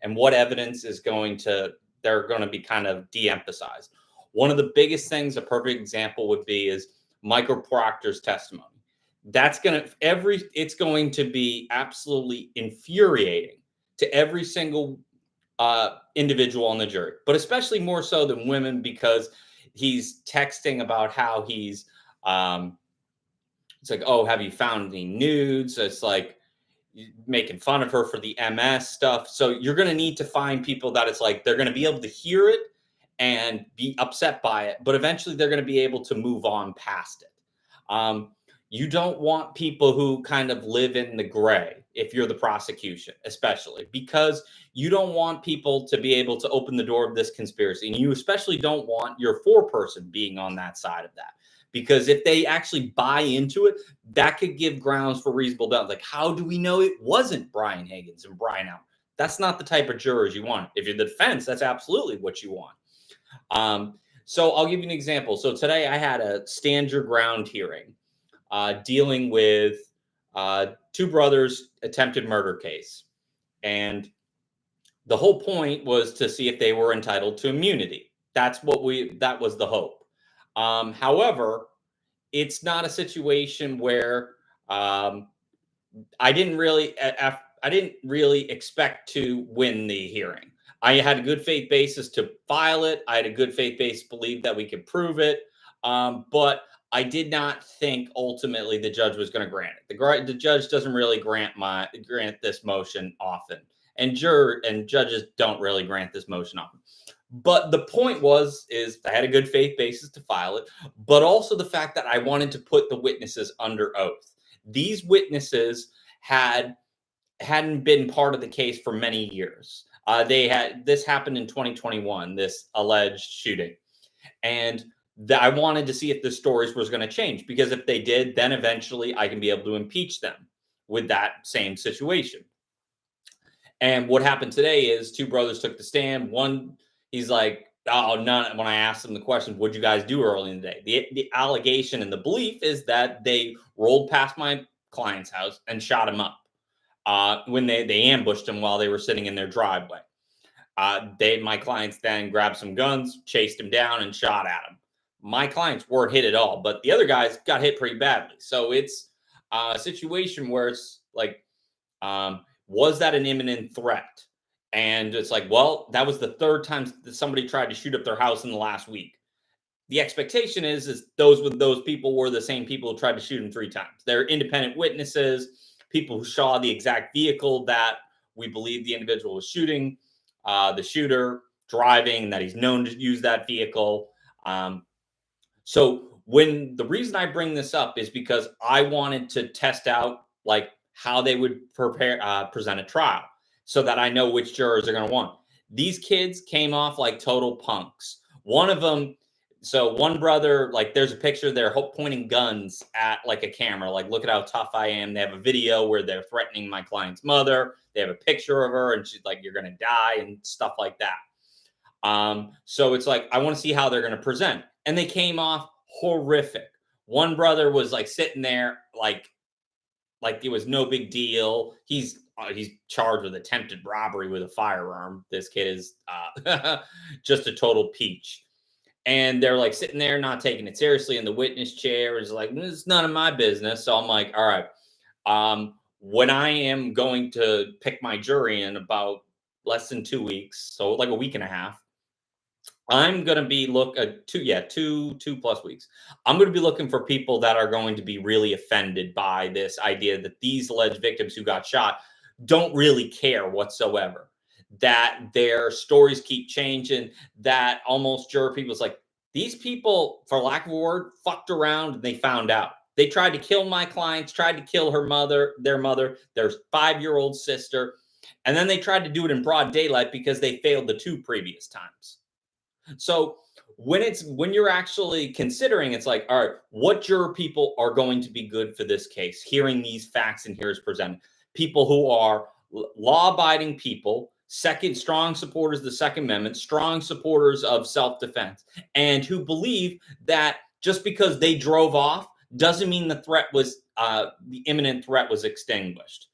and what evidence is they're going to be kind of de-emphasized. One of the biggest things, a perfect example would be, is Michael Proctor's testimony. It's going to be absolutely infuriating to every single individual on the jury, but especially more so than women, because he's texting about how he's, it's like, oh, have you found any nudes? It's like making fun of her for the MS stuff. So you're going to need to find people that it's like, they're going to be able to hear it and be upset by it, but eventually they're going to be able to move on past it. You don't want people who kind of live in the gray if you're the prosecution, especially because you don't want people to be able to open the door of this conspiracy. And you especially don't want your foreperson being on that side of that, because if they actually buy into it, that could give grounds for reasonable doubt. Like, how do we know it wasn't Brian Higgins and Brian Allen? That's not the type of jurors you want. If you're the defense, that's absolutely what you want. So I'll give you an example. So today I had a stand your ground hearing dealing with two brothers' attempted murder case. And the whole point was to see if they were entitled to immunity. That was the hope. However, it's not a situation where I didn't really expect to win the hearing. I had a good faith basis to file it. I had a good faith basis to believe that we could prove it. But I did not think ultimately the judge was going to grant it. The judge doesn't really grant this motion often, and judges don't really grant this motion often. But the point is I had a good faith basis to file it, but also the fact that I wanted to put the witnesses under oath. These witnesses hadn't been part of the case for many years. This happened in 2021, this alleged shooting, and I wanted to see if the stories was going to change, because if they did, then eventually I can be able to impeach them with that same situation. And what happened today is two brothers took the stand. One, he's like, oh, none. When I asked them the question, what'd you guys do early in the day? The allegation and the belief is that they rolled past my client's house and shot him up when they ambushed him while they were sitting in their driveway. My clients then grabbed some guns, chased him down, and shot at him. My clients weren't hit at all, but the other guys got hit pretty badly. So it's a situation where it's like, was that an imminent threat? And it's like, well, that was the third time that somebody tried to shoot up their house in the last week. The expectation is those people were the same people who tried to shoot him 3 times. They're independent witnesses, people who saw the exact vehicle that we believe the individual was shooting, the shooter driving, that he's known to use that vehicle. So the reason I bring this up is because I wanted to test out like how they would present a trial, so that I know which jurors are going to want. These kids came off like total punks. One of them, so one brother, like there's a picture there pointing guns at like a camera, like, look at how tough I am. They have a video where they're threatening my client's mother. They have a picture of her and she's like, you're going to die and stuff like that. So it's like, I want to see how they're going to present. And they came off horrific. One brother was like sitting there like it was no big deal. He's charged with attempted robbery with a firearm. This kid is just a total peach. And they're like sitting there, not taking it seriously. And the witness chair is like, it's none of my business. So I'm like, all right. When I am going to pick my jury in about less than 2 weeks, so like a week and a half, I'm going to be 2+ weeks. I'm going to be looking for people that are going to be really offended by this idea that these alleged victims who got shot don't really care whatsoever, that their stories keep changing, that almost juror people's like, these people, for lack of a word, fucked around and they found out. They tried to kill my clients, tried to kill their mother, their 5-year-old sister, and then they tried to do it in broad daylight because they failed the 2 previous times. So when you're actually considering, it's like, all right, what juror people are going to be good for this case? Hearing these facts and here's presented. People who are law-abiding people, strong supporters of the Second Amendment, strong supporters of self-defense, and who believe that just because they drove off doesn't mean the imminent threat was extinguished.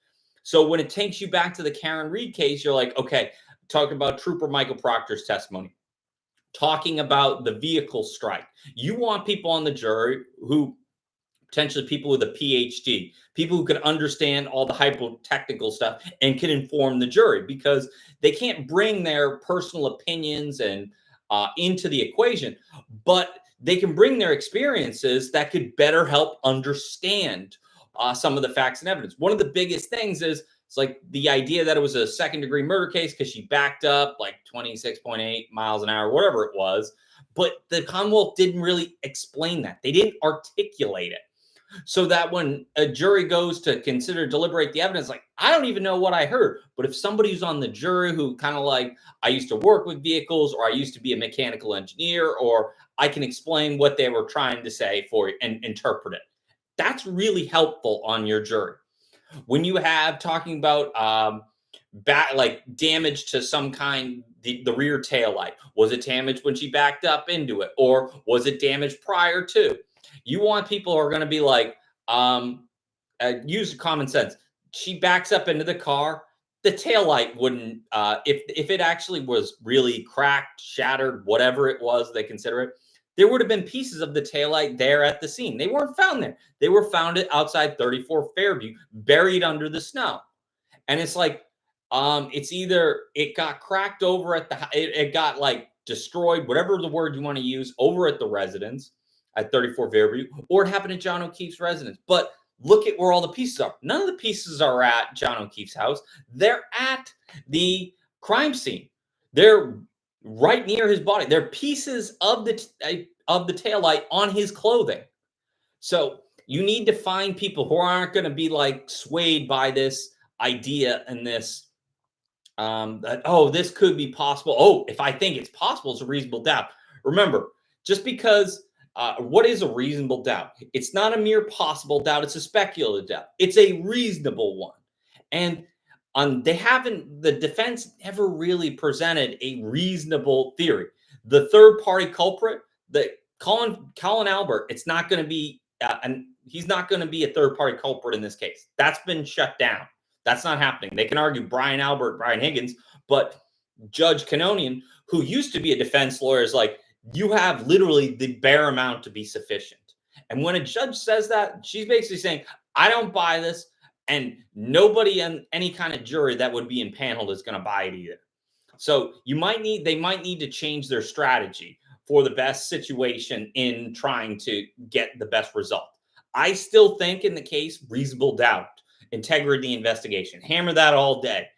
So when it takes you back to the Karen Read case, you're like, okay, talking about Trooper Michael Proctor's testimony, talking about the vehicle strike. You want people on the jury who potentially people with a PhD, people who can understand all the hyper-technical stuff and can inform the jury, because they can't bring their personal opinions and into the equation, but they can bring their experiences that could better help understand some of the facts and evidence. One of the biggest things is it's like the idea that it was a second-degree murder case because she backed up like 26.8 miles an hour, whatever it was. But the Commonwealth didn't really explain that. They didn't articulate it. So that when a jury goes to consider deliberate the evidence, like, I don't even know what I heard. But if somebody who's on the jury who kind of like, I used to work with vehicles, or I used to be a mechanical engineer, or I can explain what they were trying to say for you and interpret it, that's really helpful on your jury. When you have talking about like damage to some kind, the rear tail light, was it damaged when she backed up into it, or was it damaged prior to? You want people who are going to be like, use common sense. She backs up into the car. The tail light wouldn't, if it actually was really cracked, shattered, whatever it was they consider it, there would have been pieces of the taillight there at the scene. They weren't found there. They were found outside 34 Fairview, buried under the snow. And it's like, it's either it got cracked over at it got like destroyed, whatever the word you want to use, over at the residence at 34 Fairview, or it happened at John O'Keefe's residence. But look at where all the pieces are. None of the pieces are at John O'Keefe's house. They're at the crime scene. They're right near his body. They're pieces of the taillight on his clothing. So you need to find people who aren't going to be like swayed by this idea and this that, oh, this could be possible. Oh, if I think it's possible, it's a reasonable doubt. Remember, just because what is a reasonable doubt? It's not a mere possible doubt. It's a speculative doubt. It's a reasonable one. And the defense never really presented a reasonable theory. The third party culprit, Colin Albert, it's not going to be, and he's not going to be a third party culprit in this case. That's been shut down. That's not happening. They can argue Brian Higgins, but Judge Canonian, who used to be a defense lawyer, is like, you have literally the bare amount to be sufficient. And when a judge says that, she's basically saying, I don't buy this. And nobody in any kind of jury that would be impaneled is going to buy it either. So they might need to change their strategy for the best situation in trying to get the best result. I still think in the case, reasonable doubt, integrity investigation, hammer that all day.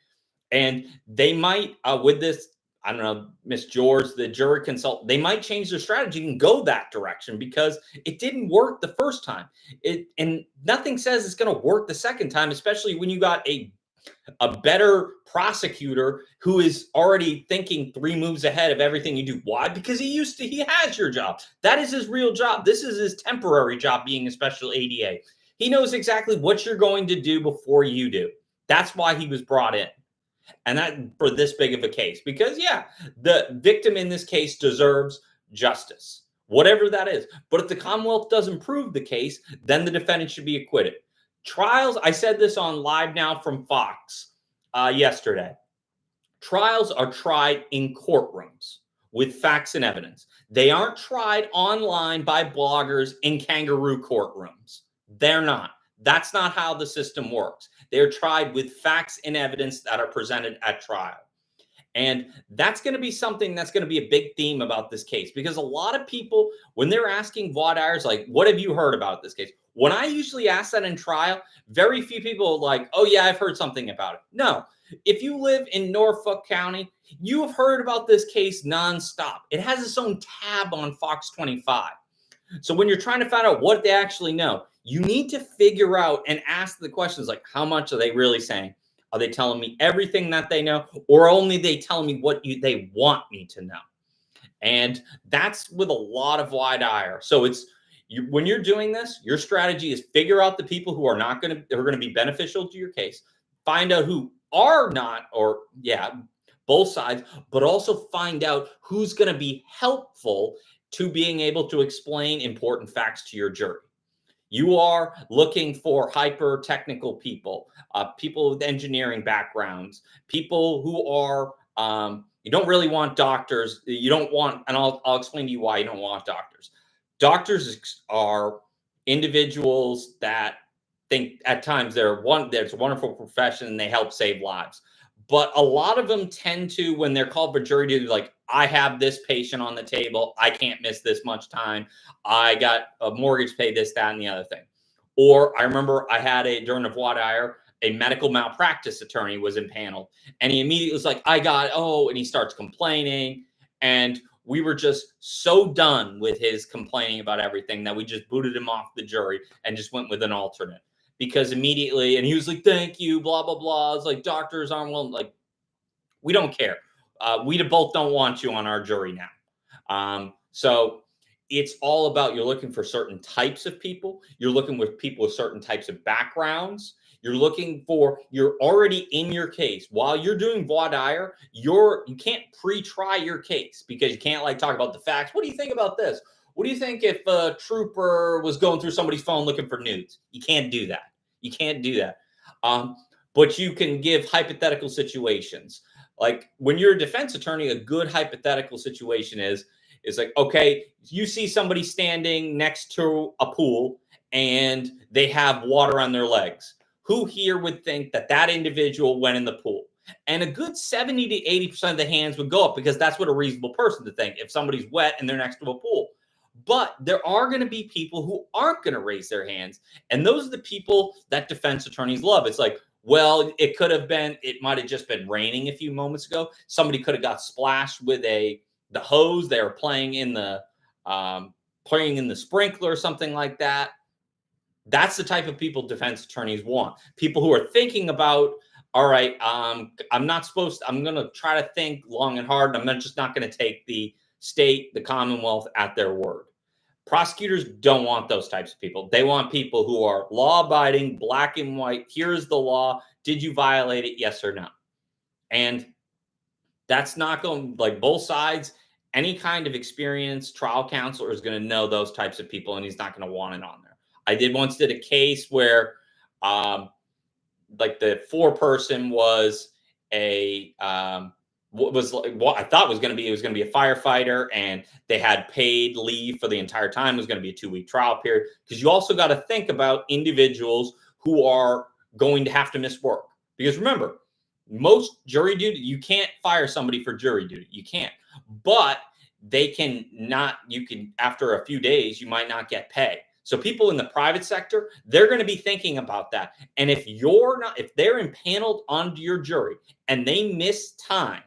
And they might, with this, I don't know, Miss George, the jury consultant, they might change their strategy and go that direction because it didn't work the first time. And nothing says it's going to work the second time, especially when you got a better prosecutor who is already thinking 3 moves ahead of everything you do. Why? Because he has your job. That is his real job. This is his temporary job, being a special ADA. He knows exactly what you're going to do before you do. That's why he was brought in. And that for this big of a case, because yeah, the victim in this case deserves justice, whatever that is. But if the Commonwealth doesn't prove the case, then the defendant should be acquitted. Trials, I said this on Live Now from Fox yesterday. Trials are tried in courtrooms with facts and evidence. They aren't tried online by bloggers in kangaroo courtrooms. They're not. That's not how the system works. They're tried with facts and evidence that are presented at trial. And that's going to be something that's going to be a big theme about this case, because a lot of people, when they're asking voir dires, like, what have you heard about this case? When I usually ask that in trial, very few people are like, oh yeah, I've heard something about it. No, if you live in Norfolk County, you have heard about this case nonstop. It has its own tab on Fox 25. So when you're trying to find out what they actually know, you need to figure out and ask the questions like, how much are they really saying? Are they telling me everything that they know, or only they telling me what they want me to know? And that's with a lot of wide ire. So when you're doing this, your strategy is figure out the people who are going to be beneficial to your case, find out who are not, or yeah, both sides, but also find out who's going to be helpful to being able to explain important facts to your jury. You are looking for hyper-technical people, people with engineering backgrounds, people who are You don't really want doctors. You don't want, and I'll explain to you why you don't want doctors. Doctors are individuals that think at times there's a wonderful profession and they help save lives. But a lot of them tend to, when they're called for jury duty, like, I have this patient on the table. I can't miss this much time. I got a mortgage pay, this, that, and the other thing. Or I remember I had during a voir dire, a medical malpractice attorney was impaneled. And he immediately was like, and he starts complaining. And we were just so done with his complaining about everything that we just booted him off the jury and just went with an alternate. Because immediately, and he was like, thank you, blah, blah, blah. It's like, doctors aren't willing, like, we don't care. We both don't want you on our jury now. So it's all about, you're looking for certain types of people. You're looking with people with certain types of backgrounds. You're already in your case. While you're doing voir dire, you can't pre-try your case because you can't like talk about the facts. What do you think about this? What do you think if a trooper was going through somebody's phone looking for nudes? You can't do that. You can't do that. But you can give hypothetical situations. Like when you're a defense attorney, a good hypothetical situation is like, okay, you see somebody standing next to a pool and they have water on their legs. Who here would think that that individual went in the pool? And a good 70 to 80% of the hands would go up because that's what a reasonable person to think if somebody's wet and they're next to a pool. But there are going to be people who aren't going to raise their hands. And those are the people that defense attorneys love. It's like, well, it might have just been raining a few moments ago. Somebody could have got splashed with the hose. They were playing in the sprinkler or something like that. That's the type of people defense attorneys want. People who are thinking about, all right, I'm going to try to think long and hard. And I'm just not going to take the state, the Commonwealth at their word. Prosecutors don't want those types of people. They want people who are law-abiding, black and white. Here's the law. Did you violate it? Yes or no? And that's not going, like, both sides. Any kind of experienced trial counselor is going to know those types of people, and he's not going to want it on there. I once did a case where, like, the foreperson was what I thought was going to be, it was going to be a firefighter, and they had paid leave for the entire time. It was going to be a 2-week trial period, because you also got to think about individuals who are going to have to miss work. Because remember, most jury duty, you can't fire somebody for jury duty. You can't. But after a few days, you might not get pay. So people in the private sector, they're going to be thinking about that. And if they're impaneled onto your jury and they miss time,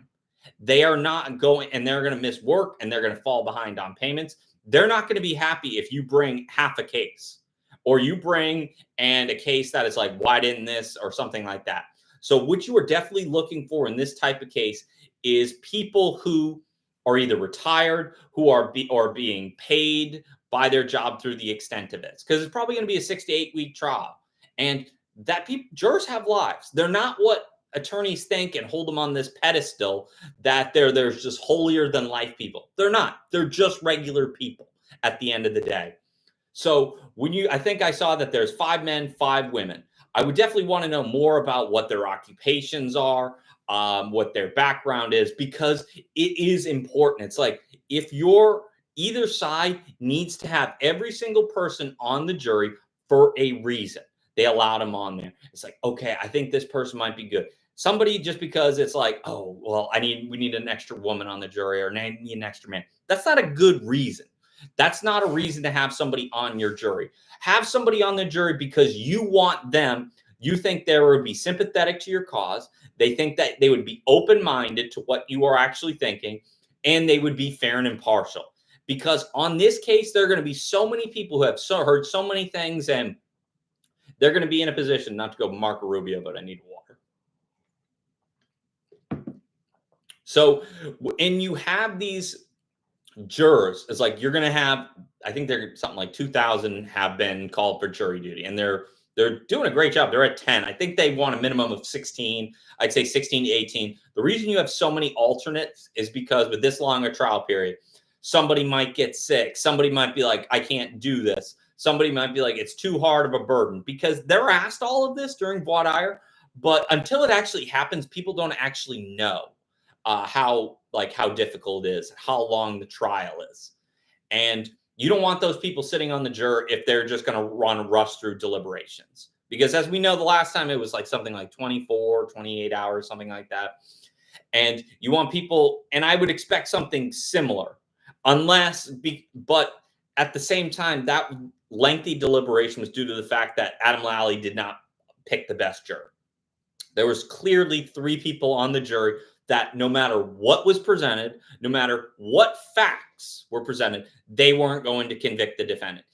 they are not going, and they're going to miss work and they're going to fall behind on payments. They're not going to be happy if you bring half a case, or you bring a case that is like, why didn't this, or something like that. So what you are definitely looking for in this type of case is people who are either retired, who are being paid by their job through the extent of it, because it's probably going to be a 6 to 8 week trial. And jurors have lives. They're not what attorneys think and hold them on this pedestal that there's just holier than life people. They're not. They're just regular people at the end of the day. So I think I saw that there's 5 men, 5 women. I would definitely want to know more about what their occupations are, what their background is, because it is important. It's like, if either side needs to have every single person on the jury for a reason. They allowed them on there. It's like, okay, I think this person might be good. Somebody, just because it's like, oh, well, we need an extra woman on the jury, or I need an extra man. That's not a good reason. That's not a reason to have somebody on your jury. Have somebody on the jury because you want them. You think they would be sympathetic to your cause. They think that they would be open-minded to what you are actually thinking, and they would be fair and impartial. Because on this case, there are going to be so many people who have heard so many things, and they're going to be in a position, not to go Marco Rubio, but I need water. So, and you have these jurors, it's like you're going to have, I think they're something like 2,000 have been called for jury duty, and they're doing a great job. They're at 10. I think they want a minimum of 16. I'd say 16 to 18. The reason you have so many alternates is because with this long a trial period, somebody might get sick. Somebody might be like, I can't do this. Somebody might be like, it's too hard of a burden, because they're asked all of this during voir dire. But until it actually happens, people don't actually know. how difficult it is, how long the trial is. And you don't want those people sitting on the juror if they're just going to rush through deliberations. Because as we know, the last time it was like something like 24, 28 hours, something like that. And you want people, and I would expect something similar, but at the same time, that lengthy deliberation was due to the fact that Adam Lally did not pick the best juror. There was clearly 3 people on the jury that no matter what was presented, no matter what facts were presented, they weren't going to convict the defendant.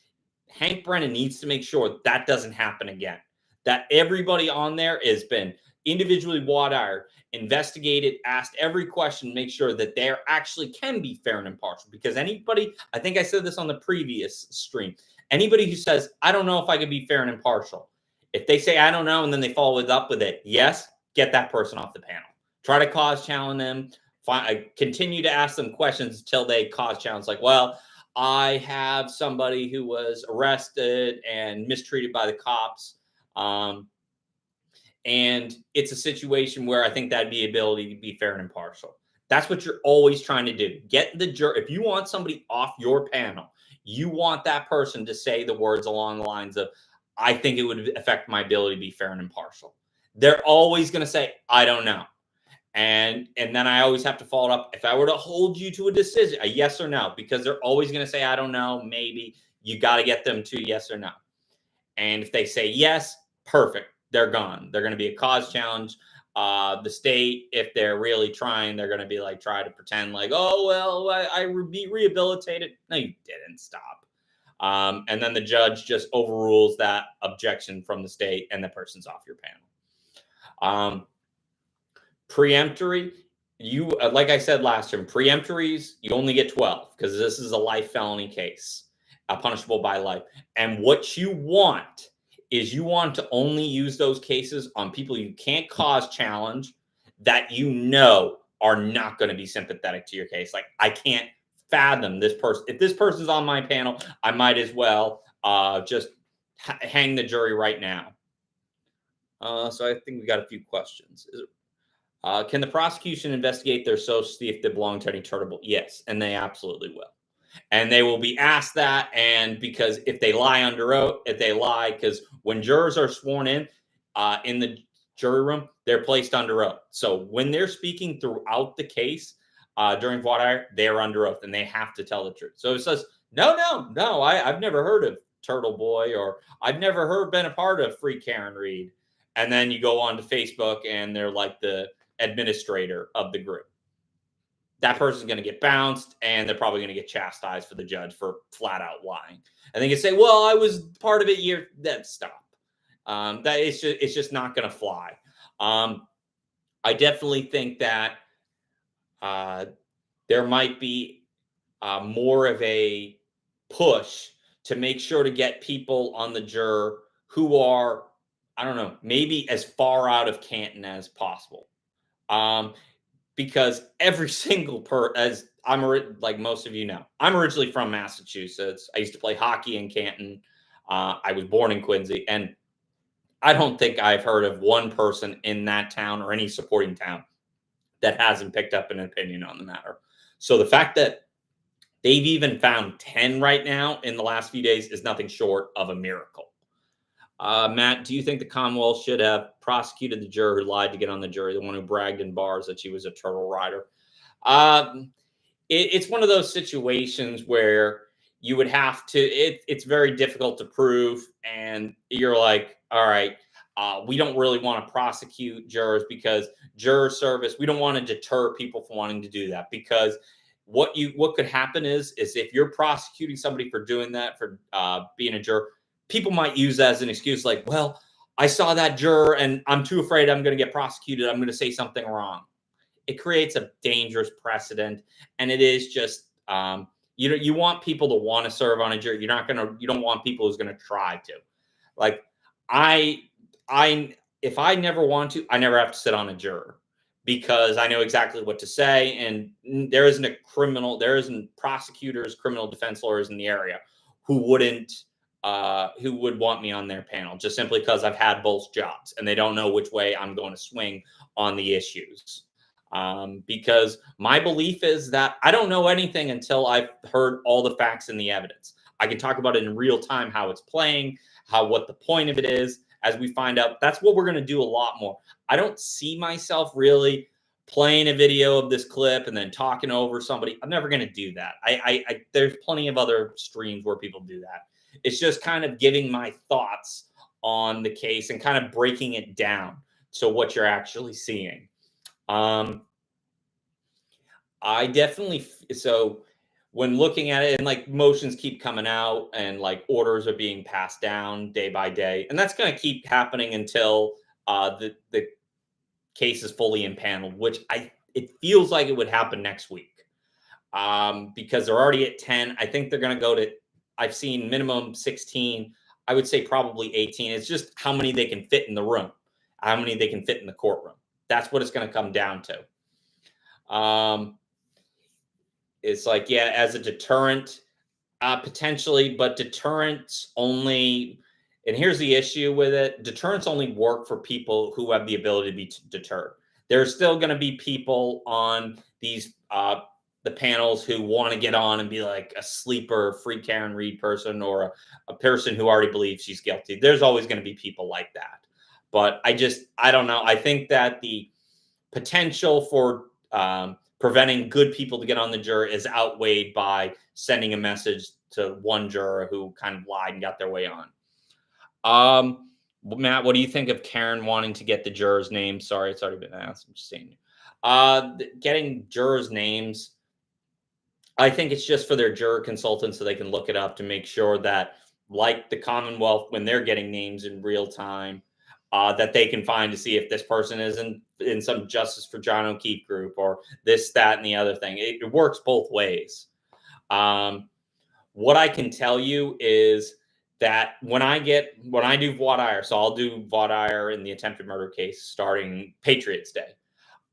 Hank Brennan needs to make sure that doesn't happen again, that everybody on there has been individually wad-ironed, investigated, asked every question, make sure that they actually can be fair and impartial. Because anybody, I think I said this on the previous stream, anybody who says, I don't know if I can be fair and impartial, if they say, I don't know, and then they follow it up with it, yes, get that person off the panel. Try to cause challenge them. Continue to ask them questions until they cause challenge. Like, well, I have somebody who was arrested and mistreated by the cops. And it's a situation where I think that'd be ability to be fair and impartial. That's what you're always trying to do. Get the juror. If you want somebody off your panel, you want that person to say the words along the lines of, I think it would affect my ability to be fair and impartial. They're always going to say, I don't know. And then I always have to follow it up. If I were to hold you to a decision, a yes or no, because they're always going to say, I don't know, maybe, you got to get them to yes or no. And if they say yes, perfect. They're gone. They're going to be a cause challenge. The state, if they're really trying, they're going to be like, try to pretend like, oh, well, I be rehabilitated. No, you didn't. Stop. And then the judge just overrules that objection from the state and the person's off your panel. Preemptory, you like I said last term, preemptories, you only get 12 because this is a life felony case, punishable by life. And what you want is you want to only use those cases on people you can't cause challenge that you know are not going to be sympathetic to your case. Like, I can't fathom this person. If this person's on my panel, I might as well just hang the jury right now. So I think we got a few questions. Can the prosecution investigate their associates if they belong to any charitable? Yes, and they absolutely will. And they will be asked that. And because if they lie under oath, because when jurors are sworn in the jury room, they're placed under oath. So when they're speaking throughout the case during voir dire, they're under oath and they have to tell the truth. So it says, no, I've never heard of Turtle Boy, or I've never been a part of Free Karen Reed. And then you go on to Facebook and they're like the administrator of the group. That person's going to get bounced and they're probably going to get chastised for the judge for flat out lying. And they can say, well, I was part of it. Then stop. That it's just not going to fly. I definitely think that there might be more of a push to make sure to get people on the juror who are, I don't know, maybe as far out of Canton as possible. Because every single as like most of you know, I'm originally from Massachusetts. I used to play hockey in Canton. I was born in Quincy, and I don't think I've heard of one person in that town or any supporting town that hasn't picked up an opinion on the matter. So the fact that they've even found 10 right now in the last few days is nothing short of a miracle. Matt, do you think the Commonwealth should have prosecuted the juror who lied to get on the jury, the one who bragged in bars that she was a turtle rider? It's one of those situations where you would have to, it's very difficult to prove. And you're like, all right, we don't really want to prosecute jurors because juror service, we don't want to deter people from wanting to do that, because what could happen is if you're prosecuting somebody for doing that, for being a juror, people might use that as an excuse, like, well, I saw that juror and I'm too afraid I'm going to get prosecuted. I'm going to say something wrong. It creates a dangerous precedent. And it is just, you want people to want to serve on a jury. You don't want people who's going to try to. Like, if I never want to, I never have to sit on a juror, because I know exactly what to say. And there isn't prosecutors, criminal defense lawyers in the area who would want me on their panel, just simply because I've had both jobs and they don't know which way I'm going to swing on the issues. because my belief is that I don't know anything until I've heard all the facts and the evidence. I can talk about it in real time, how it's playing, what the point of it is. As we find out, that's what we're going to do a lot more. I don't see myself really playing a video of this clip and then talking over somebody. I'm never going to do that. There's plenty of other streams where people do that. It's just kind of giving my thoughts on the case and kind of breaking it down to what you're actually seeing. I definitely, so when looking at it and like motions keep coming out and like orders are being passed down day by day, and that's going to keep happening until the case is fully impaneled, which it feels like it would happen next week, because they're already at 10. I think they're going to go to, I've seen minimum 16. I would say probably 18. It's just how many they can fit in the room, how many they can fit in the courtroom. That's what it's going to come down to. It's like, yeah, as a deterrent, potentially, but deterrents only, and here's the issue with it, deterrents only work for people who have the ability to be deterred. There's still going to be people on these the panels who want to get on and be like a sleeper, free Karen Read person, or a person who already believes she's guilty. There's always going to be people like that. But I don't know. I think that the potential for preventing good people to get on the jury is outweighed by sending a message to one juror who kind of lied and got their way on. Matt, what do you think of Karen wanting to get the jurors' names? Sorry, it's already been asked. I'm just saying. Getting jurors' names, I think it's just for their juror consultants so they can look it up to make sure that, like the Commonwealth, when they're getting names in real time, that they can find to see if this person is in some Justice for John O'Keefe group or this, that, and the other thing. It works both ways. What I can tell you is that when I do voir dire, so I'll do voir dire in the attempted murder case starting Patriots Day.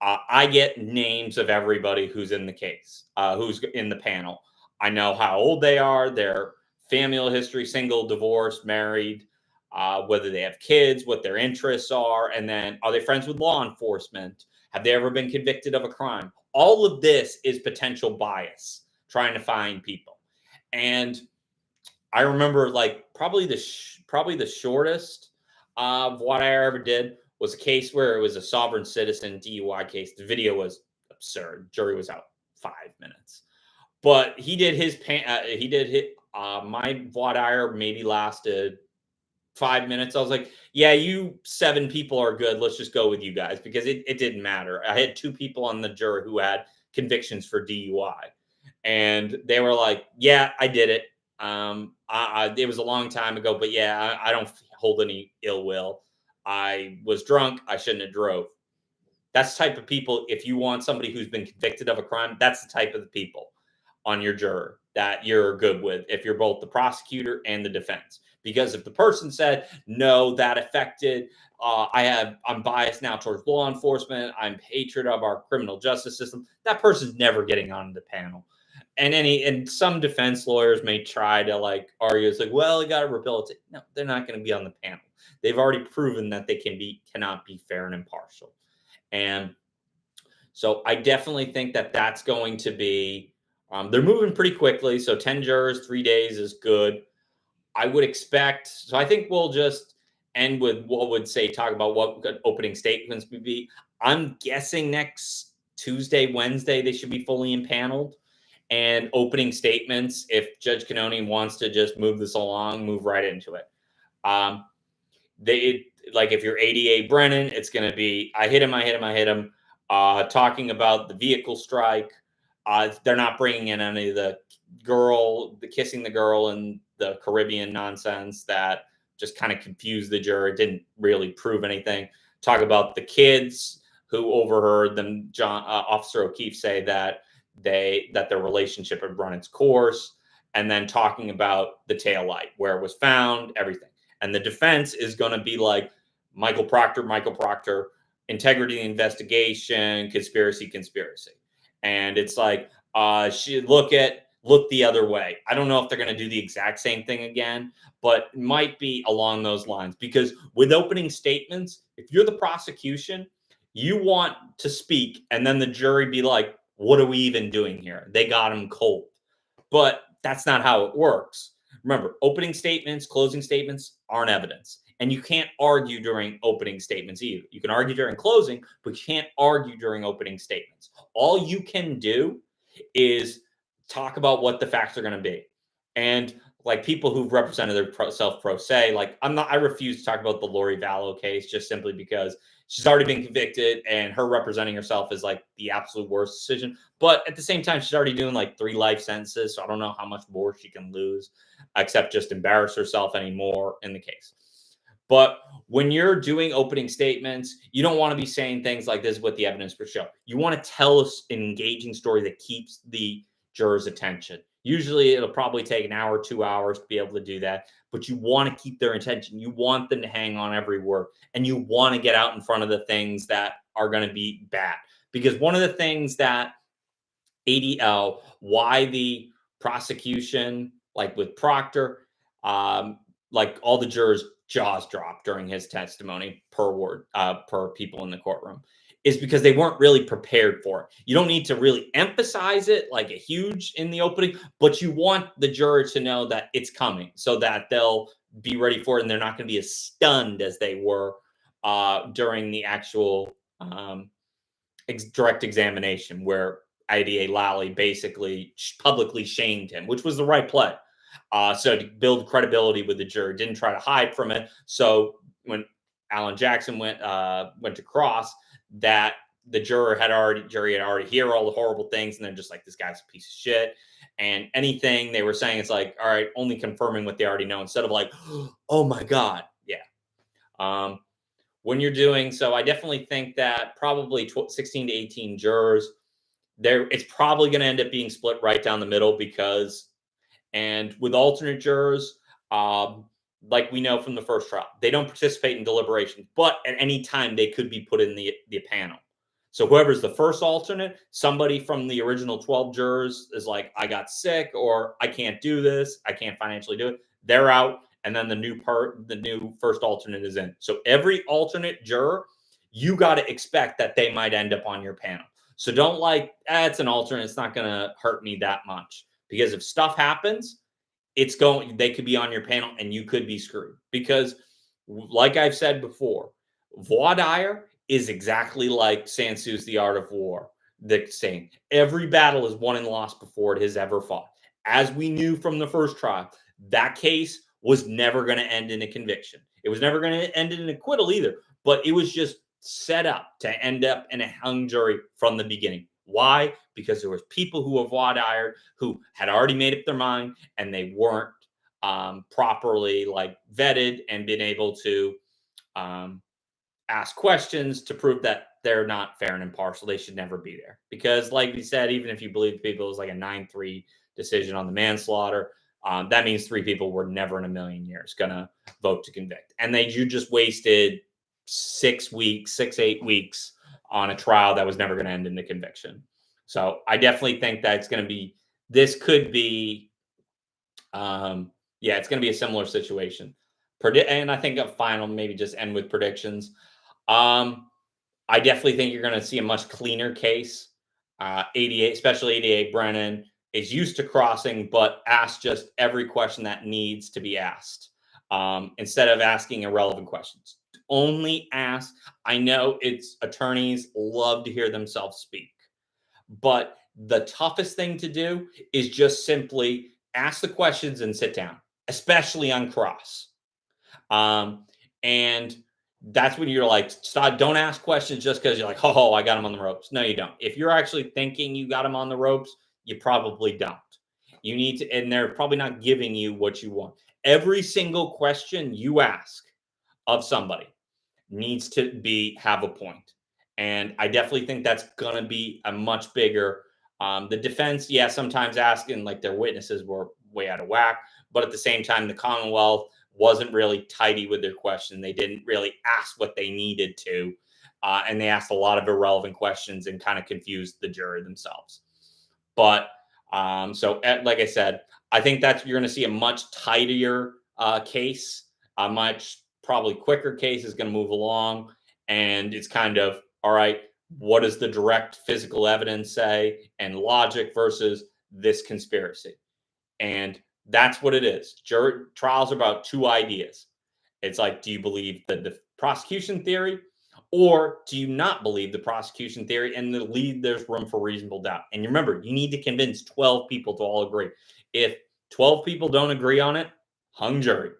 I get names of everybody who's in the case, who's in the panel. I know how old they are, their family history, single, divorced, married, whether they have kids, what their interests are, and then are they friends with law enforcement? Have they ever been convicted of a crime? All of this is potential bias, trying to find people. And I remember like probably the shortest of what I ever did was a case where it was a sovereign citizen DUI case. The video was absurd. Jury was out 5 minutes, but he did his my voir dire maybe lasted 5 minutes. I was like, yeah, you 7 people are good. Let's just go with you guys, because it didn't matter. I had 2 people on the jury who had convictions for DUI, and they were like, yeah, I did it. It was a long time ago, but yeah, I don't hold any ill will. I was drunk. I shouldn't have drove. That's the type of people. If you want somebody who's been convicted of a crime, that's the type of the people on your juror that you're good with, if you're both the prosecutor and the defense. Because if the person said, no, that affected, I'm biased now towards law enforcement, I'm hatred of our criminal justice system, that person's never getting on the panel. And some defense lawyers may try to like argue, it's like, well, you got to rehabilitate. No, they're not going to be on the panel. They've already proven that they cannot be fair and impartial. And so I definitely think that that's going to be, they're moving pretty quickly. So 10 jurors, 3 days is good. I would expect, so I think we'll just end with talk about what opening statements would be. I'm guessing next Tuesday, Wednesday, they should be fully impaneled. And opening statements, if Judge Cannone wants to just move this along, move right into it. Like if you're ADA Brennan, it's going to be, I hit him. Talking about the vehicle strike. They're not bringing in any of the kissing the girl and the Caribbean nonsense that just kind of confused the jury. Didn't really prove anything. Talk about the kids who overheard them, Officer O'Keefe, say that their relationship had run its course, and then talking about the taillight, where it was found, everything. And the defense is going to be like Michael Proctor, integrity investigation, conspiracy. And it's like, look the other way. I don't know if they're going to do the exact same thing again, but it might be along those lines, because with opening statements, if you're the prosecution, You want to speak, and then the jury be like, what are we even doing here? They got him cold. But that's not how it works. Remember, opening statements, closing statements aren't evidence. And you can't argue during opening statements either. You can argue during closing, but you can't argue during opening statements. All you can do is talk about what the facts are going to be. And like people who've represented their self pro se, like I refuse to talk about the Lori Vallow case just simply because she's already been convicted and her representing herself is like the absolute worst decision. But at the same time, she's already doing like 3 life sentences. So I don't know how much more she can lose, except just embarrass herself anymore in the case. But when you're doing opening statements, you don't want to be saying things like this is what the evidence would show. You want to tell us an engaging story that keeps the jurors' attention. Usually it'll probably take an hour, 2 hours to be able to do that, but you want to keep their attention. You want them to hang on every word, and you want to get out in front of the things that are going to be bad. Because one of the things that ADL, why the prosecution, like with Proctor, like all the jurors' jaws dropped during his testimony per word, per people in the courtroom, is because they weren't really prepared for it. You don't need to really emphasize it like a huge in the opening, but you want the juror to know that it's coming so that they'll be ready for it and they're not going to be as stunned as they were during the actual direct examination where IDA Lally basically publicly shamed him, which was the right play. So to build credibility with the jury, didn't try to hide from it. So when Alan Jackson went to cross, that the jury had already hear all the horrible things, and they're just like, this guy's a piece of shit. And anything they were saying, it's like, all right, only confirming what they already know instead of like, oh my God. Yeah. When you're doing so, I definitely think that probably 16 to 18 jurors, it's probably going to end up being split right down the middle because, and with alternate jurors, like we know from the first trial, they don't participate in deliberation, but at any time they could be put in the panel. So whoever's the first alternate, somebody from the original 12 jurors is like, I got sick, or I can't do this, I can't financially do it. They're out, and then the new first alternate is in. So every alternate juror, you got to expect that they might end up on your panel. So don't like, it's an alternate, it's not going to hurt me that much. Because if stuff happens, they could be on your panel and you could be screwed. Because like I've said before, voir dire is exactly like Sun Tzu's The Art of War. The saying, every battle is won and lost before it has ever fought. As we knew from the first trial, that case was never going to end in a conviction. It was never going to end in an acquittal either, but it was just set up to end up in a hung jury from the beginning. Why? Because there was people who were voir dire who had already made up their mind and they weren't properly like vetted and been able to ask questions to prove that they're not fair and impartial. They should never be there. Because like we said, even if you believe people, it was like a 9-3 decision on the manslaughter. That means 3 people were never in a million years going to vote to convict. And you just wasted 6 weeks, 8 weeks on a trial that was never going to end in the conviction. So I definitely think that this could be, it's going to be a similar situation. And I think a final, maybe just end with predictions. I definitely think you're going to see a much cleaner case. 88, especially 88 Brennan is used to crossing, but asks just every question that needs to be asked instead of asking irrelevant questions. Only ask. I know attorneys love to hear themselves speak, but the toughest thing to do is just simply ask the questions and sit down, especially on cross. And that's when you're like, stop, don't ask questions just because you're like, oh, I got him on the ropes. No, you don't. If you're actually thinking you got him on the ropes, you probably don't. You need to, and they're probably not giving you what you want. Every single question you ask of somebody needs to have a point. And I definitely think that's going to be a much bigger, the defense, sometimes asking like their witnesses were way out of whack, but at the same time, the Commonwealth wasn't really tidy with their question. They didn't really ask what they needed to. And they asked a lot of irrelevant questions and kind of confused the jury themselves. But like I said, I think you're going to see a much tidier case, a much probably quicker case is going to move along. And it's kind of all right, what does the direct physical evidence say, and logic versus this conspiracy. And that's what it is. Jury trials are about two ideas. It's like, do you believe the prosecution theory, or do you not believe the prosecution theory and the lead there's room for reasonable doubt? And remember, you need to convince 12 people to all agree. If 12 people don't agree on it, hung jury.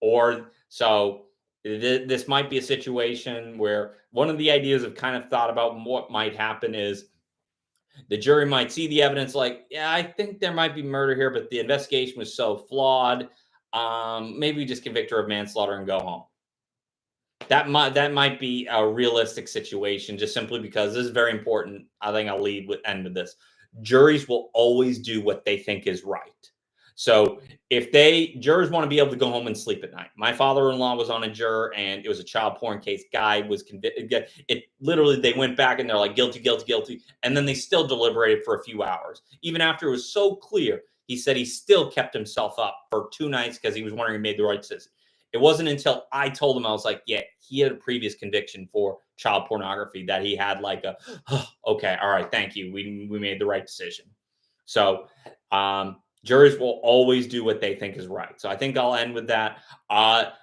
Or so this might be a situation where one of the ideas I've kind of thought about what might happen is the jury might see the evidence like, yeah, I think there might be murder here, but the investigation was so flawed. Maybe we just convict her of manslaughter and go home. That might be a realistic situation, just simply because this is very important. I think I'll end with this. Juries will always do what they think is right. So if jurors want to be able to go home and sleep at night. My father-in-law was on a juror, and it was a child porn case. Guy was convicted. It literally, they went back and they're like, guilty, guilty, guilty, and then they still deliberated for a few hours, even after it was so clear. He said he still kept himself up for 2 nights because he was wondering if he made the right decision. It wasn't until I told him, I was like, yeah, he had a previous conviction for child pornography, that he had like a, oh, okay, all right, thank you. We made the right decision. So juries will always do what they think is right. So I think I'll end with that.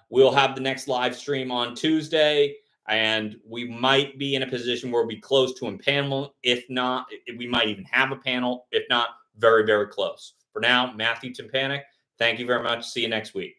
We'll have the next live stream on Tuesday, and we might be in a position where we'll be close to a panel. If not, we might even have a panel. If not, very, very close. For now, Matthew Tympanik, thank you very much. See you next week.